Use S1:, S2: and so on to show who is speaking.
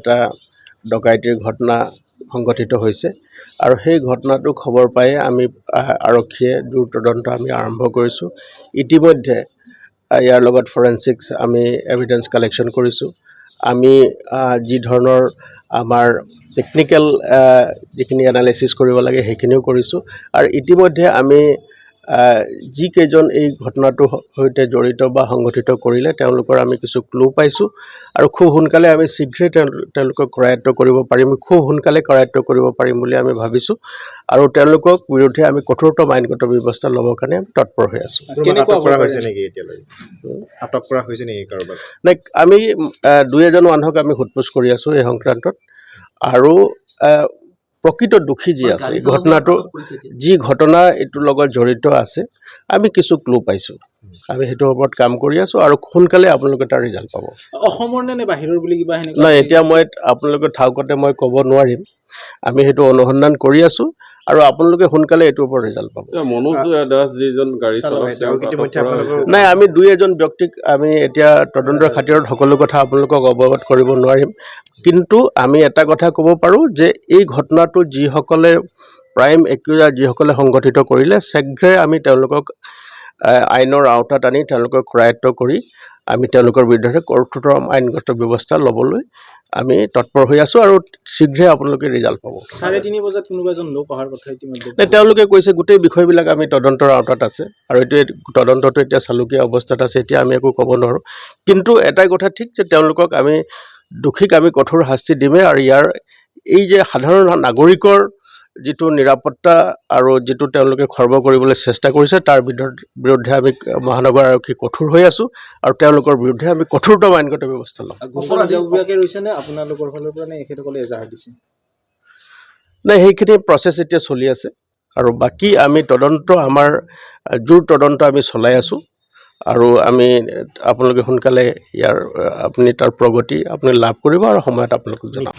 S1: এটা ডকাইতিৰ ঘটনা সংঘটিত হৈছে আৰু সেই ঘটনাটো খবৰ পাই আমি আৰক্ষীয়ে দ্ৰুত তদন্ত আমি আৰম্ভ কৰিছোঁ ইতিমধ্যে ইয়াৰ লগত ফৰেনচিক্স আমি এভিডেন্স কালেকশ্যন কৰিছোঁ আমি যি ধৰণৰ আমাৰ টেকনিক্যাল যিখিনি এনালাইসিস কৰিব লাগে সেইখিনিও কৰিছোঁ আৰু ইতিমধ্যে আমি যি কেইজন এই ঘটনাটোৰ সৈতে জড়িত বা সংগঠিত কৰিলে তেওঁলোকৰ আমি কিছু ক্লু পাইছোঁ আৰু খুব সোনকালে আমি শীঘ্ৰে তেওঁলোকক কৰায়ত্ব কৰিব পাৰিম খুব সোনকালে কৰায়ত্ব কৰিব পাৰিম বুলি আমি ভাবিছোঁ আৰু তেওঁলোকক বিৰুদ্ধে আমি কঠোৰতম আইনগত ব্যৱস্থা ল'বৰ কাৰণে আমি তৎপৰ হৈ আছোঁ
S2: কেনেকুৱা কৰা হৈছে নেকি এতিয়ালৈ আটক কৰা হৈছে নেকি কাৰোবাক
S1: নাই আমি দুই এজন মানুহক আমি সোধপোছ কৰি আছোঁ এই সংক্ৰান্তত আৰু প্ৰকৃত দুখী যি আছে এই ঘটনাটো যি ঘটনা এইটোৰ লগত জড়িত আছে আমি কিছু ক্লু পাইছোঁ আমি হেতুৰ ওপৰত কাম কৰি আছোঁ আৰু সোনকালে আপোনালোকে তাৰ ৰিজাল্ট পাব
S3: অসমৰ নে বাহিৰৰ বুলি কিবা হেনে
S1: নাই এতিয়া মই আপোনালোকে ঠাউকতে মই ক'ব নোৱাৰিম আমি হেতু অনুসন্ধান কৰি আছোঁ আৰু আপোনালোকে সোনকালে এইটোৰ ওপৰত ৰিজাল্ট পাব
S4: মনোজ দাস যিজন গাড়ী চলাইছে
S1: নাই আমি দুই এজন ব্যক্তিক আমি এতিয়া তদন্তৰ খাতিৰত সকলো কথা আপোনালোকক অৱগত কৰিব নোৱাৰিম কিন্তু আমি এটা কথা ক'ব পাৰোঁ যে এই ঘটনাটো যিসকলে প্ৰাইম একিউজাৰ যিসকলে সংগঠিত কৰিলে শীঘ্ৰে আমি তেওঁলোকক আইনৰ আওতাত আনি তেওঁলোকক কৰায়ত্ব কৰি আমি তেওঁলোকৰ বিৰুদ্ধে কঠোৰতম আইনগত ব্যৱস্থা ল'বলৈ আমি তৎপৰ হৈ আছোঁ আৰু শীঘ্ৰে আপোনালোকে ৰিজাল্ট পাব
S3: 3:30 বজাত কোনোবা এজন লোক অহাৰ কথা ইতিমধ্যে
S1: তেওঁলোকে কৈছে গোটেই বিষয়বিলাক আমি তদন্তৰ আওতাত আছে আৰু এইটো তদন্তটো এতিয়া চালুকীয়া অৱস্থাত আছে এতিয়া আমি একো ক'ব নোৱাৰোঁ কিন্তু এটাই কথা ঠিক যে তেওঁলোকক আমি দুখীক আমি কঠোৰ শাস্তি দিমেই আৰু ইয়াৰ এই যে সাধাৰণ নাগৰিকৰ যিটো নিৰাপত্তা আৰু যিটো তেওঁলোকে খৰ্ব কৰিবলৈ চেষ্টা কৰিছে তাৰ বিৰুদ্ধে আমি মহানগৰ আৰক্ষী কঠোৰ হৈ আছোঁ আৰু তেওঁলোকৰ বিৰুদ্ধে আমি কঠোৰতম আইনগত ব্যৱস্থা ল'ম
S3: আপোনালোকৰ ফালৰ পৰা নে এখেতসকলে এজাহাৰ দিছে
S1: নাই সেইখিনি প্ৰচেছ এতিয়া চলি আছে আৰু বাকী আমি তদন্ত আমাৰ জোৰ তদন্ত আমি চলাই আছোঁ আৰু আমি আপোনালোকে সোনকালে ইয়াৰ আপুনি তাৰ প্ৰগতি আপুনি লাভ কৰিব আৰু সময়ত আপোনালোকক জনাম